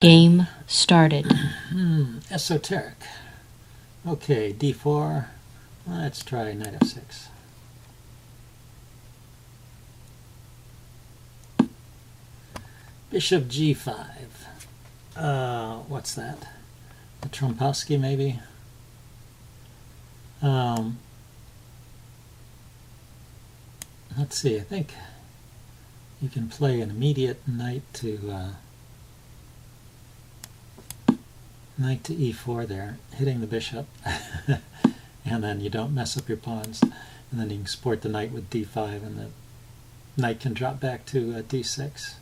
Game started. Esoteric. Okay, d4. Let's try knight f6. Bishop g5. What's that? A Trompowsky, maybe? Let's see, I think you can play an immediate knight to e4 there, hitting the bishop, and then you don't mess up your pawns, and then you can support the knight with d5, and the knight can drop back to d6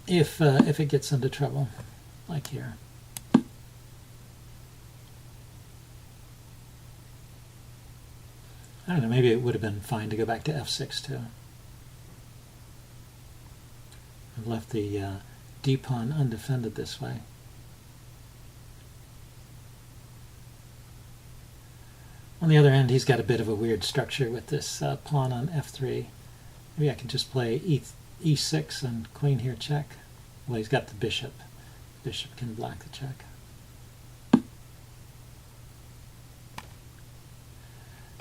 if it gets into trouble, like here. I don't know, maybe it would have been fine to go back to f6 too. I've left the d-pawn undefended this way. On the other hand, he's got a bit of a weird structure with this pawn on f3. Maybe I can just play e6 and queen here check. Well, he's got the bishop. Bishop can block the check.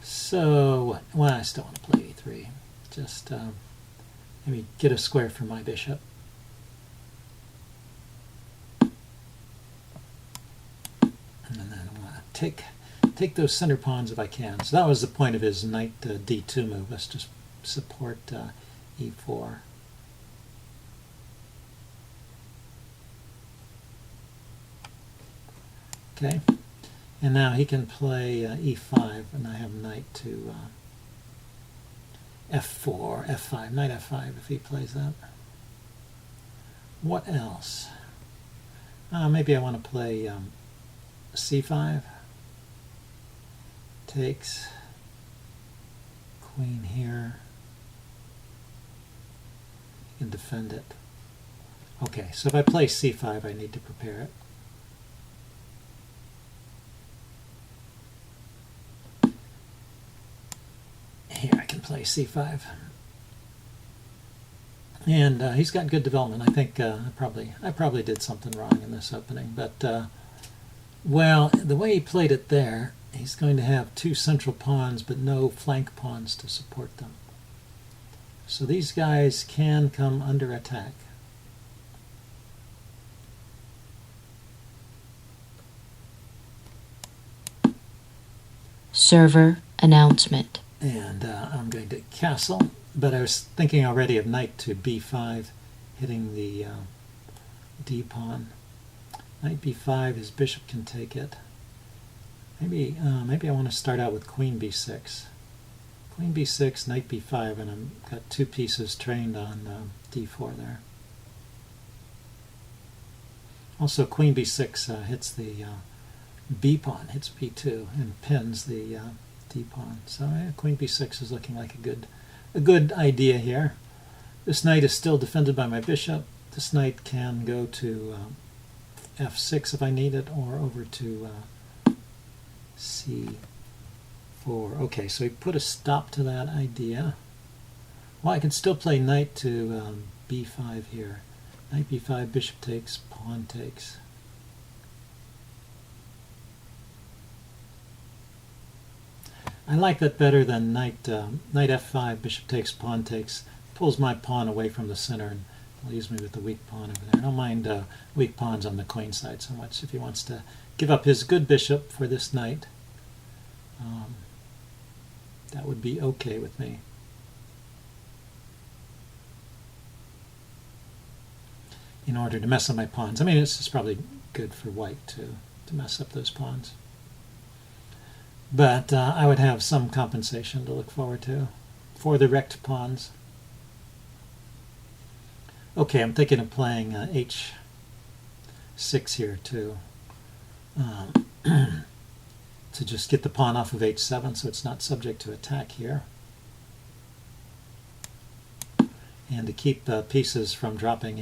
So, well, I still want to play e3. Just maybe get a square for my bishop. And then I want to take those center pawns if I can. So that was the point of his knight d2 move. Let's just support e4. Okay, and now he can play e5, and I have knight to f4, f5, knight f5 if he plays that. What else? Maybe I want to play c5. Takes, queen here. You can defend it. Okay, so if I play c5, I need to prepare it. Here I can play c5. And he's got good development. I think I probably did something wrong in this opening, but well, the way he played it there, he's going to have two central pawns but no flank pawns to support them. So these guys can come under attack. Server announcement. And I'm going to castle, but I was thinking already of knight to b5, hitting the d pawn. Knight b5, his bishop can take it. Maybe I want to start out with queen b6. Queen b6, knight b5, and I've got two pieces trained on d4 there. Also, queen b6 hits the b pawn, hits b2, and pins the d pawn. So queen b6 is looking like a good idea here. This knight is still defended by my bishop. This knight can go to f6 if I need it, or over to c4. Okay, so he put a stop to that idea. Well, I can still play knight to b5 here. Knight b5, bishop takes, pawn takes. I like that better than knight f5, bishop takes, pawn takes. Pulls my pawn away from the center and leaves me with the weak pawn over there. I don't mind weak pawns on the queen side so much. If he wants to give up his good bishop for this knight, that would be okay with me. In order to mess up my pawns. I mean, this is probably good for white too, to mess up those pawns. But I would have some compensation to look forward to for the wrecked pawns. Okay, I'm thinking of playing h6 here too, to just get the pawn off of h7 so it's not subject to attack here, and to keep pieces from dropping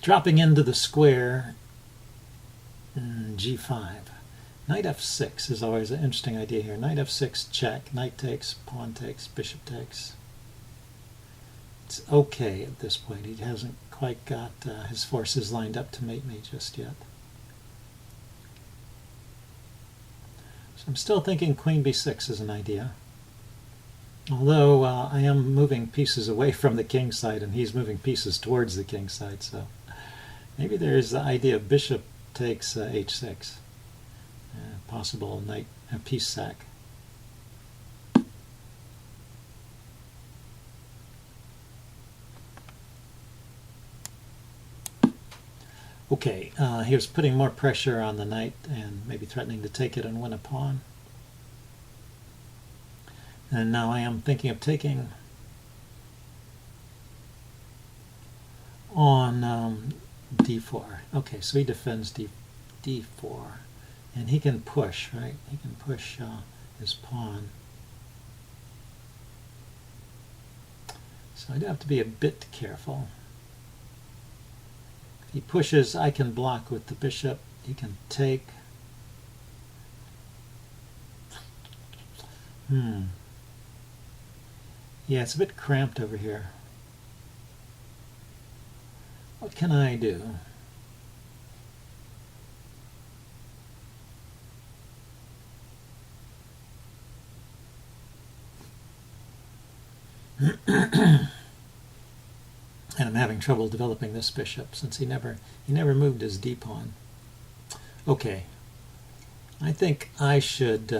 into the square. g5. Knight f6 is always an interesting idea here. Knight f6 check, knight takes, pawn takes, bishop takes. It's okay at this point. He hasn't quite got his forces lined up to mate me just yet. So I'm still thinking queen b6 is an idea. Although I am moving pieces away from the king side and he's moving pieces towards the king side, so maybe there's the idea of bishop takes h6. Possible knight piece sack. Okay, here's putting more pressure on the knight and maybe threatening to take it and win a pawn. And now I am thinking of taking on d4. Okay, so he defends d4. And he can push, right? He can push his pawn. So I do have to be a bit careful. If he pushes, I can block with the bishop. He can take. Yeah, it's a bit cramped over here. What can I do? And I'm having trouble developing this bishop since he never moved his d-pawn. Okay, I think I should.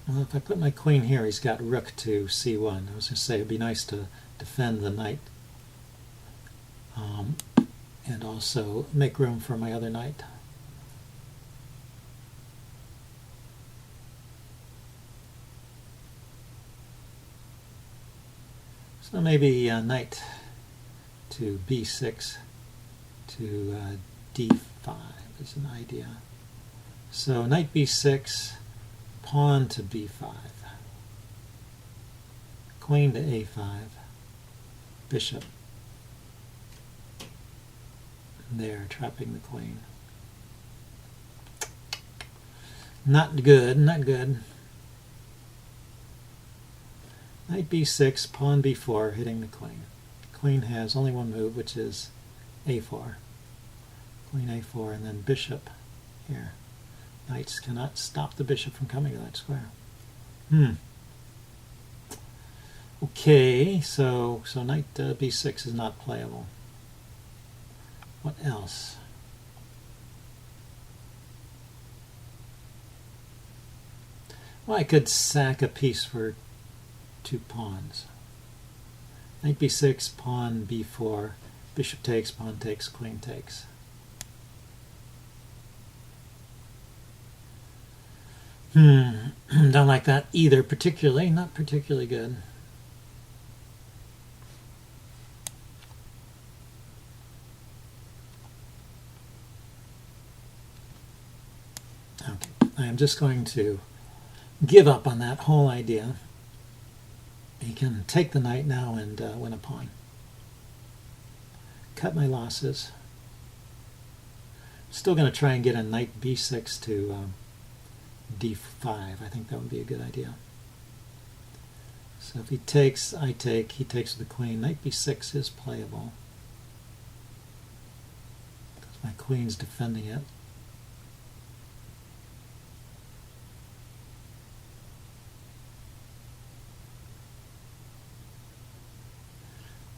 Well, if I put my queen here, he's got rook to c1. I was going to say it'd be nice to defend the knight, and also make room for my other knight. So maybe knight to b6 to d5 is an idea. So knight b6, pawn to b5, queen to a5, bishop. There, trapping the queen. Not good, not good. Knight b6, pawn b4, hitting the queen. Queen has only one move, which is a4. Queen a4, and then bishop here. Knights cannot stop the bishop from coming to that square. Okay, so knight b6 is not playable. What else? Well, I could sack a piece for 2 pawns. Knight b6, pawn b4, bishop takes, pawn takes, queen takes. Don't like that either particularly, not particularly good. Okay, I am just going to give up on that whole idea. He can take the knight now and win a pawn. Cut my losses. Still going to try and get a knight b6 to d5. I think that would be a good idea. So if he takes, I take. He takes with the queen. Knight b6 is playable because my queen's defending it.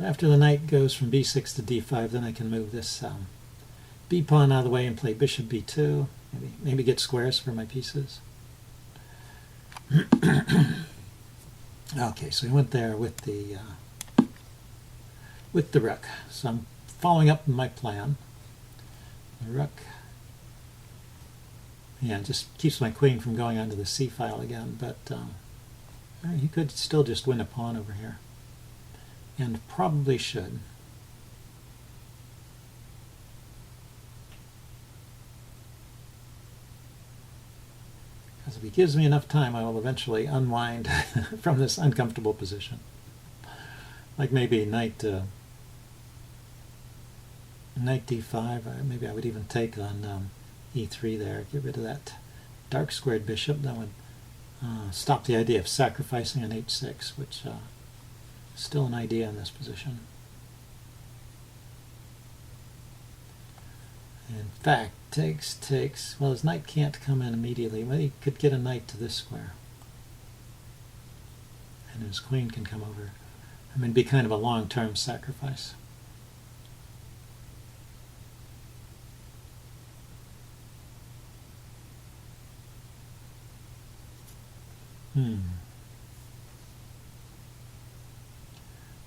After the knight goes from b6 to d5, then I can move this b pawn out of the way and play bishop b2. Maybe get squares for my pieces. Okay, so we went there with the rook. So I'm following up my plan. The rook, yeah, just keeps my queen from going onto the c file again. But he could still just win a pawn over here, and probably should. Because if he gives me enough time, I will eventually unwind from this uncomfortable position. Like maybe knight d5, maybe I would even take on e3 there, get rid of that dark squared bishop. That would stop the idea of sacrificing on h6, which Still an idea in this position. In fact, takes. Well, his knight can't come in immediately. Well, he could get a knight to this square. And his queen can come over. I mean, it'd be kind of a long-term sacrifice.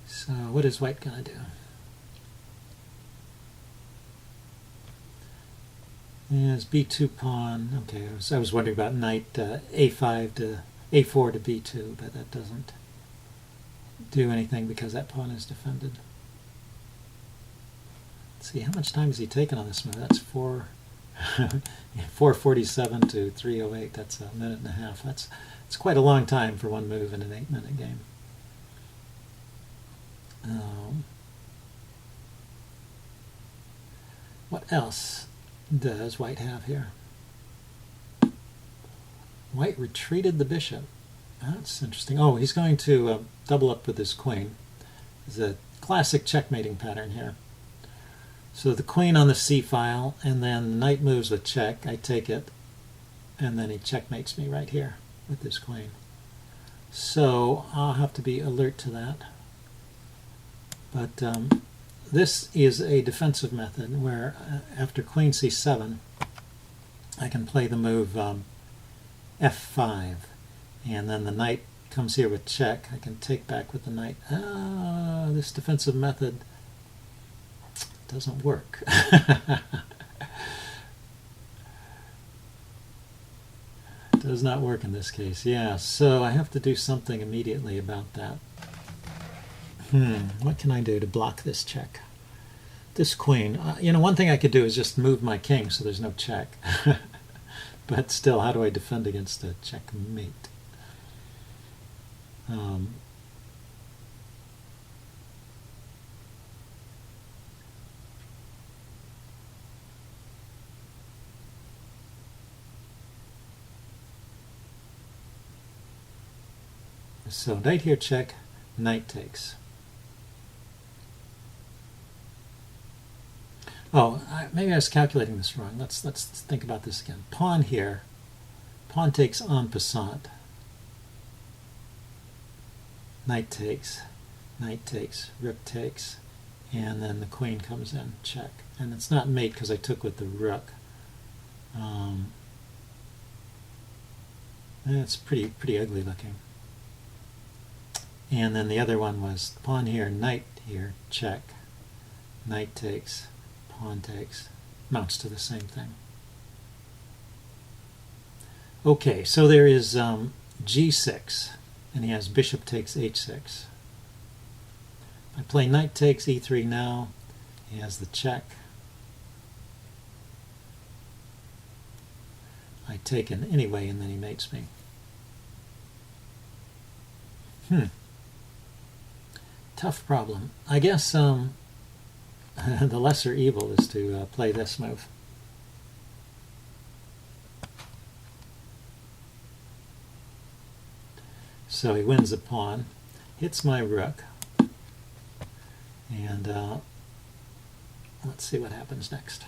So what is white going to do? Yes, b2 pawn. Okay, I was wondering about knight a5 to a4 to b2, but that doesn't do anything because that pawn is defended. Let's see, how much time has he taken on this move? That's 447 to 308. That's a minute and a half. That's quite a long time for one move in an 8-minute game. What else does white have here? White retreated the bishop. That's interesting. Oh, he's going to double up with his queen. It's a classic checkmating pattern here. So the queen on the c-file, and then the knight moves with check. I take it, and then he checkmates me right here with this queen. So I'll have to be alert to that. But this is a defensive method where after queen c7, I can play the move f5, and then the knight comes here with check. I can take back with the knight. This defensive method doesn't work. Does not work in this case. Yeah, so I have to do something immediately about that. What can I do to block this check? This queen, one thing I could do is just move my king so there's no check. But still, how do I defend against a checkmate? So knight here check, knight takes. Oh, maybe I was calculating this wrong. Let's think about this again. Pawn here. Pawn takes en passant. Knight takes. Knight takes. Rook takes. And then the queen comes in. Check. And it's not mate because I took with the rook. It's pretty ugly looking. And then the other one was pawn here, knight here, check. Knight takes. Pawn takes. Amounts to the same thing. Okay, so there is g6, and he has bishop takes h6. I play knight takes e3 now. He has the check. I take in anyway, and then he mates me. Tough problem. I guess the lesser evil is to play this move. So he wins a pawn, hits my rook, and let's see what happens next.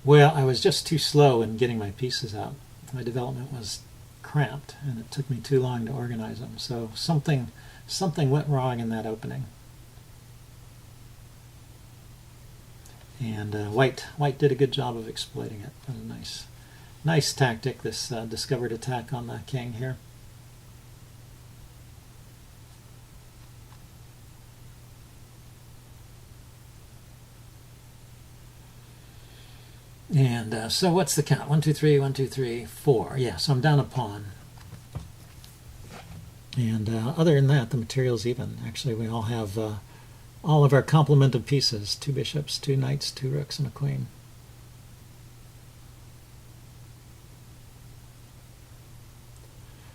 Well, I was just too slow in getting my pieces out. My development was cramped, and it took me too long to organize them. So something went wrong in that opening. And white did a good job of exploiting it. What a nice tactic, this discovered attack on the king here. And so what's the count? 1, 2, 3, 1, 2, 3, 4. Yeah, so I'm down a pawn. And other than that, the material's even. Actually, we all have all of our complement of pieces. 2 bishops, 2 knights, 2 rooks, and a queen.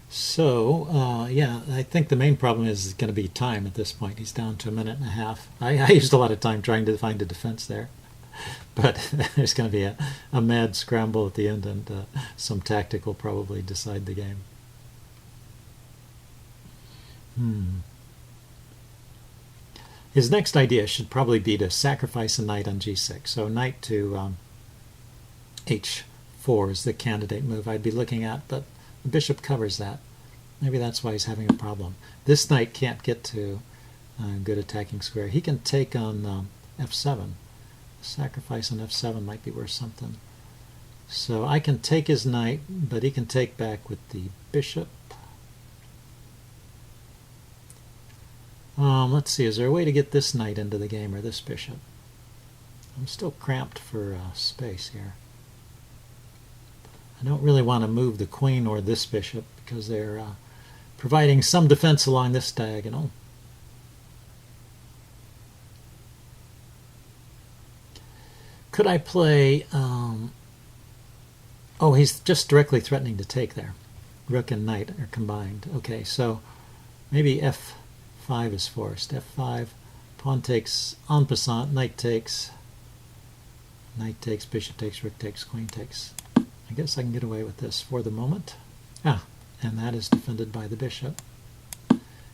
So, yeah, I think the main problem is going to be time at this point. He's down to a minute and a half. I used a lot of time trying to find a defense there. But there's going to be a mad scramble at the end, and some tactic will probably decide the game. His next idea should probably be to sacrifice a knight on g6. So knight to h4 is the candidate move I'd be looking at, but the bishop covers that. Maybe that's why he's having a problem. This knight can't get to a good attacking square. He can take on f7. Sacrifice on f7 might be worth something. So I can take his knight, but he can take back with the bishop. Let's see, is there a way to get this knight into the game, or this bishop? I'm still cramped for space here. I don't really want to move the queen or this bishop because they're providing some defense along this diagonal. Could I play... oh, he's just directly threatening to take there. Rook and knight are combined. Okay, so maybe f5 is forced. f5, pawn takes en passant, knight takes, bishop takes, rook takes, queen takes. I guess I can get away with this for the moment. And that is defended by the bishop.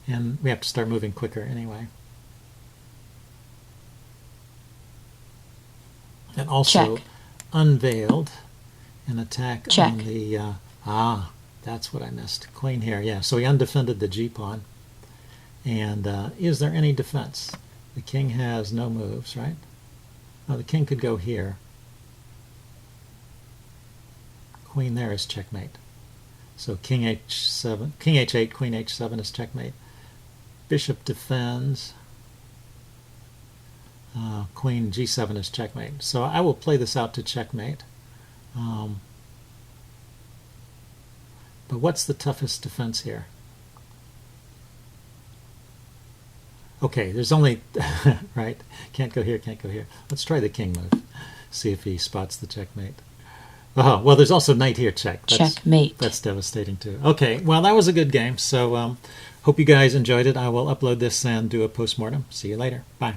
And we have to start moving quicker anyway. And also unveiled an attack on the... that's what I missed. Queen here, yeah. So he undefended the g-pawn. And is there any defense? The king has no moves, right? Oh, the king could go here. Queen there is checkmate. So king h7, king h8, queen h7 is checkmate. Bishop defends. Queen g7 is checkmate. So I will play this out to checkmate. But what's the toughest defense here? Okay, there's only, right? Can't go here, can't go here. Let's try the king move. See if he spots the checkmate. Oh, well, there's also knight here, check. Checkmate. That's devastating too. Okay, well, that was a good game. So hope you guys enjoyed it. I will upload this and do a postmortem. See you later. Bye.